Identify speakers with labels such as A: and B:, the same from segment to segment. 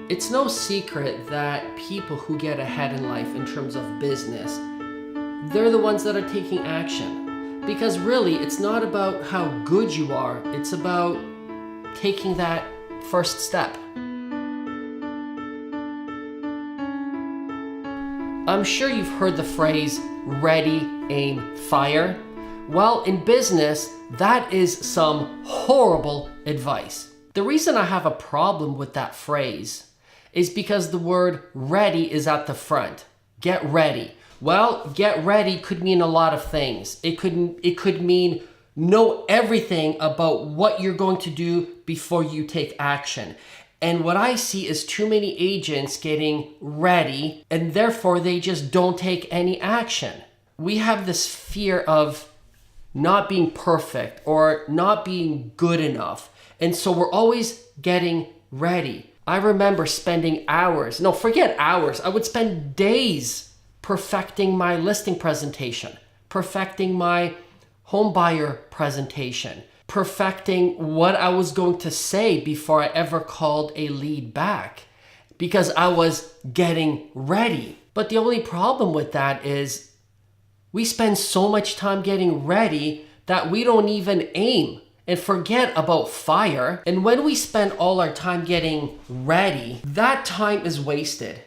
A: It's no secret that people who get ahead in life in terms of business, they're the ones that are taking action. Because really, it's not about how good you are, it's about taking that first step. I'm sure you've heard the phrase, ready, aim, fire. Well, in business, that is some horrible advice. The reason I have a problem with that phrase is because the word ready is at the front. Get ready. Well, get ready could mean a lot of things. It could mean know everything about what you're going to do before you take action. And what I see is too many agents getting ready and therefore they just don't take any action. We have this fear of not being perfect or not being good enough. And so we're always getting ready. I remember spending hours, no, forget hours, I would spend days perfecting my listing presentation, perfecting my home buyer presentation, perfecting what I was going to say before I ever called a lead back because I was getting ready. But the only problem with that is we spend so much time getting ready that we don't even aim and forget about fire. And when we spend all our time getting ready, that time is wasted.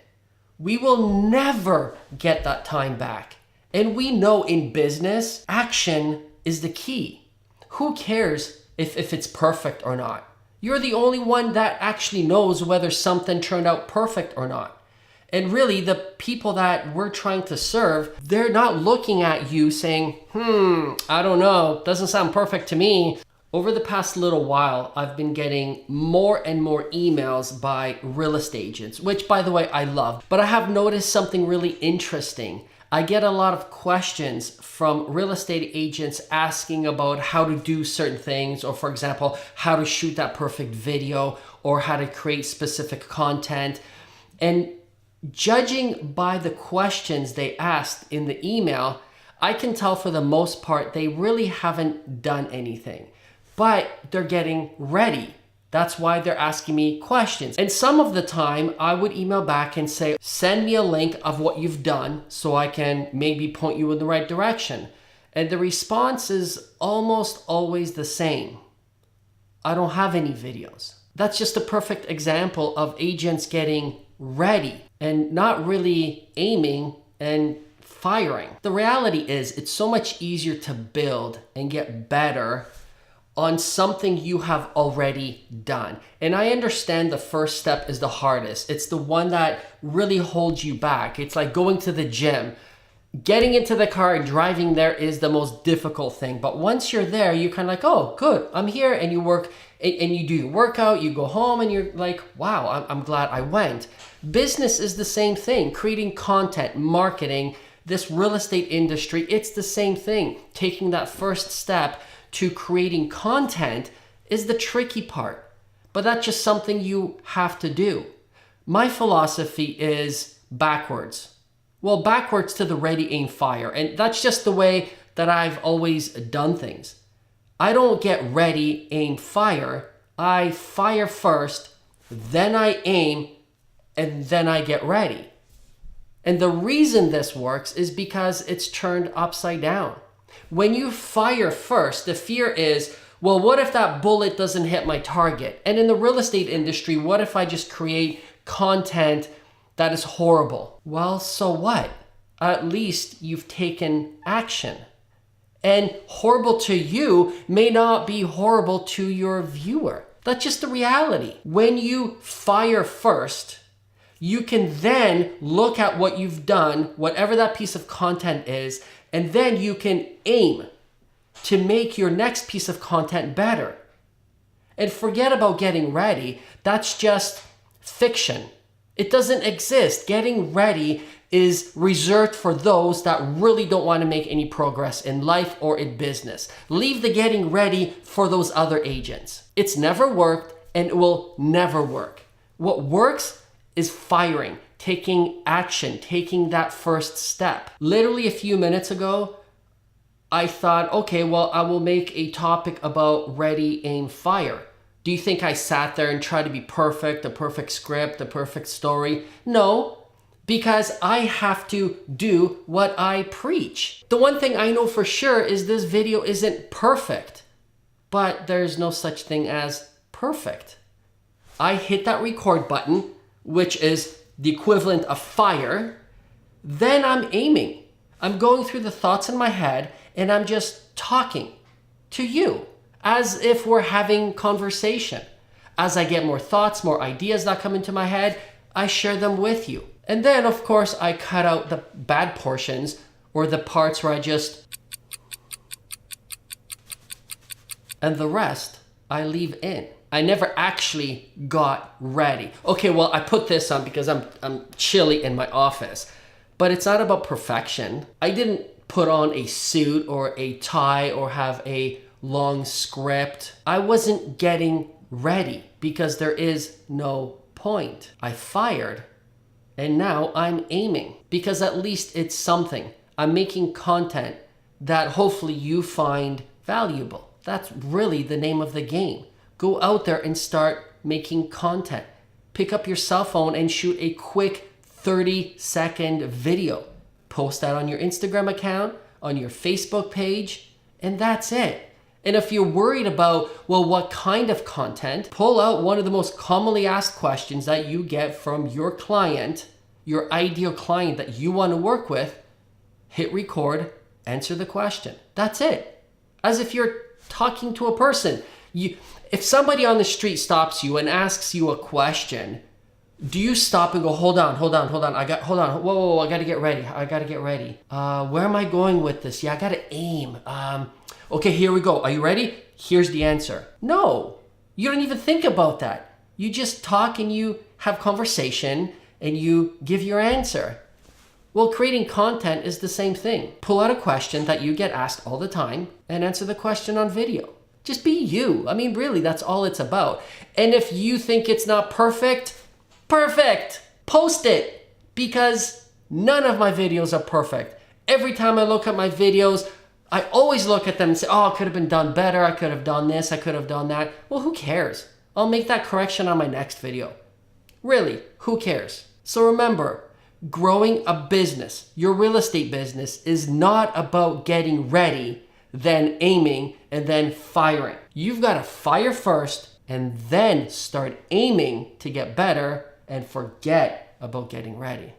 A: We will never get that time back. And we know in business, action is the key. Who cares if it's perfect or not? You're the only one that actually knows whether something turned out perfect or not. And really, the people that we're trying to serve, they're not looking at you saying, I don't know, doesn't sound perfect to me. Over the past little while, I've been getting more and more emails by real estate agents, which by the way, I love. But I have noticed something really interesting. I get a lot of questions from real estate agents asking about how to do certain things, or for example, how to shoot that perfect video, or how to create specific content. And judging by the questions they asked in the email, I can tell for the most part, they really haven't done anything. But they're getting ready. That's why they're asking me questions. And some of the time I would email back and say, send me a link of what you've done so I can maybe point you in the right direction. And the response is almost always the same. I don't have any videos. That's just a perfect example of agents getting ready and not really aiming and firing. The reality is it's so much easier to build and get better on something you have already done. And I understand the first step is the hardest. It's the one that really holds you back. It's like going to the gym. Getting into the car and driving there is the most difficult thing. But once you're there, you're kind of like, oh, good, I'm here. And you work and you do your workout, you go home and you're like, wow, I'm glad I went. Business is the same thing. Creating content, marketing, this real estate industry, it's the same thing. Taking that first step to creating content is the tricky part, but that's just something you have to do. My philosophy is backwards. Well, backwards to the ready, aim, fire. And that's just the way that I've always done things. I don't get ready, aim, fire. I fire first, then I aim, and then I get ready. And the reason this works is because it's turned upside down. When you fire first, the fear is, well, what if that bullet doesn't hit my target? And in the real estate industry, what if I just create content that is horrible? Well, so what? At least you've taken action. And horrible to you may not be horrible to your viewer. That's just the reality. When you fire first, you can then look at what you've done, whatever that piece of content is, and then you can aim to make your next piece of content better. And forget about getting ready. That's just fiction. It doesn't exist. Getting ready is reserved for those that really don't want to make any progress in life or in business. Leave the getting ready for those other agents. It's never worked and it will never work. What works is firing, taking action, taking that first step. Literally a few minutes ago, I thought, okay, well, I will make a topic about ready, aim, fire. Do you think I sat there and tried to be perfect, a perfect script, a perfect story? No, because I have to do what I preach. The one thing I know for sure is this video isn't perfect, but there's no such thing as perfect. I hit that record button, which is the equivalent of fire, then I'm aiming. I'm going through the thoughts in my head and I'm just talking to you as if we're having conversation. As I get more thoughts, more ideas that come into my head, I share them with you. And then, of course, I cut out the bad portions or the parts where I just... and the rest I leave in. I never actually got ready. Okay, well, I put this on because I'm chilly in my office, but it's not about perfection. I didn't put on a suit or a tie or have a long script. I wasn't getting ready because there is no point. I fired and now I'm aiming because at least it's something. I'm making content that hopefully you find valuable. That's really the name of the game. Go out there and start making content. Pick up your cell phone and shoot a quick 30-second video. Post that on your Instagram account, on your Facebook page, and that's it. And if you're worried about, well, what kind of content, pull out one of the most commonly asked questions that you get from your client, your ideal client that you want to work with, hit record, answer the question. That's it. As if you're talking to a person. If somebody on the street stops you and asks you a question, do you stop and go, hold on, whoa, I gotta get ready. Where am I going with this? Yeah, I gotta aim. Okay, here we go. Are you ready? Here's the answer. No, you don't even think about that. You just talk and you have conversation and you give your answer. Well, creating content is the same thing. Pull out a question that you get asked all the time and answer the question on video. Just be you. I mean, really, that's all it's about. And if you think it's not perfect, post it, because none of my videos are perfect. Every time I look at my videos, I always look at them and say, oh, it could have been done better. I could have done this. I could have done that. Well, who cares? I'll make that correction on my next video. Really, who cares? So remember, growing a business, your real estate business, is not about getting ready, then aiming, and then firing. You've got to fire first and then start aiming to get better and forget about getting ready.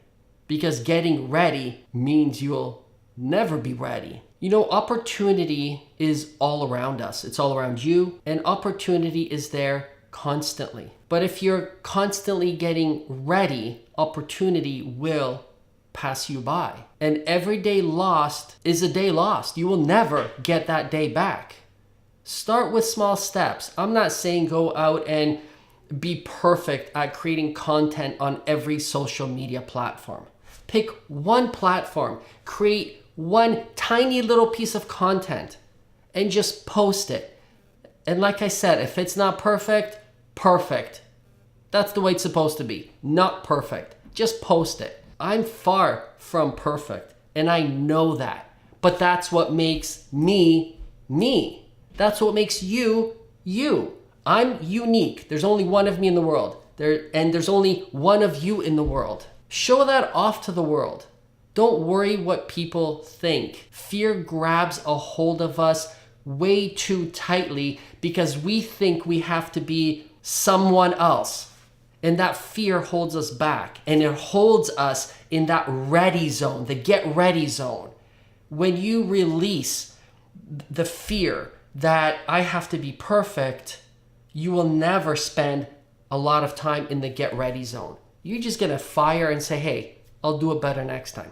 A: Because getting ready means you'll never be ready. You know, opportunity is all around us. It's all around you, and opportunity is there constantly. But if you're constantly getting ready, opportunity will pass you by. And every day lost is a day lost. You will never get that day back. Start with small steps. I'm not saying go out and be perfect at creating content on every social media platform. Pick one platform, create one tiny little piece of content and just post it. And like I said, if it's not perfect. That's the way it's supposed to be. Not perfect. Just post it. I'm far from perfect, and I know that. But that's what makes me, me. That's what makes you, you. I'm unique. There's only one of me in the world. And there's only one of you in the world. Show that off to the world. Don't worry what people think. Fear grabs a hold of us way too tightly because we think we have to be someone else. And that fear holds us back, and it holds us in that ready zone, the get ready zone. When you release the fear that I have to be perfect, you will never spend a lot of time in the get ready zone. You're just gonna fire and say, hey, I'll do it better next time.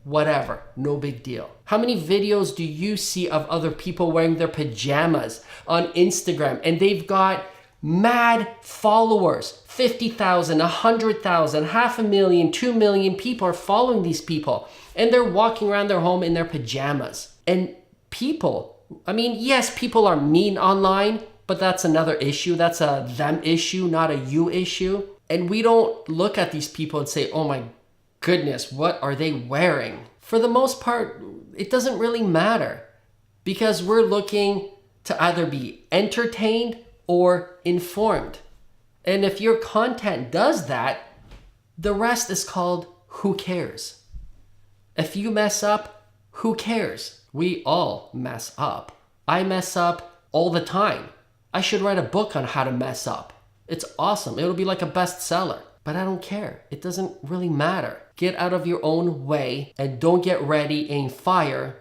A: Whatever, no big deal. How many videos do you see of other people wearing their pajamas on Instagram and they've got mad followers? 50,000, 100,000, 500,000, 2 million people are following these people, and they're walking around their home in their pajamas. And people, I mean, yes, people are mean online, but that's another issue. That's a them issue, not a you issue. And we don't look at these people and say, oh my goodness, what are they wearing? For the most part, it doesn't really matter because we're looking to either be entertained or informed. And if your content does that, the rest is called who cares. If you mess up, who cares? We all mess up. I mess up all the time. I should write a book on how to mess up. It's awesome. It'll be like a bestseller. But I don't care. It doesn't really matter. Get out of your own way and don't get ready, aim, fire.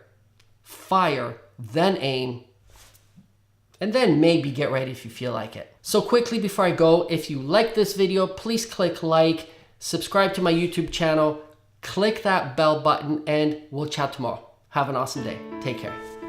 A: Fire, then aim. And then maybe get ready if you feel like it. So quickly before I go, if you like this video, please click like, subscribe to my YouTube channel, click that bell button, and we'll chat tomorrow. Have an awesome day. Take care.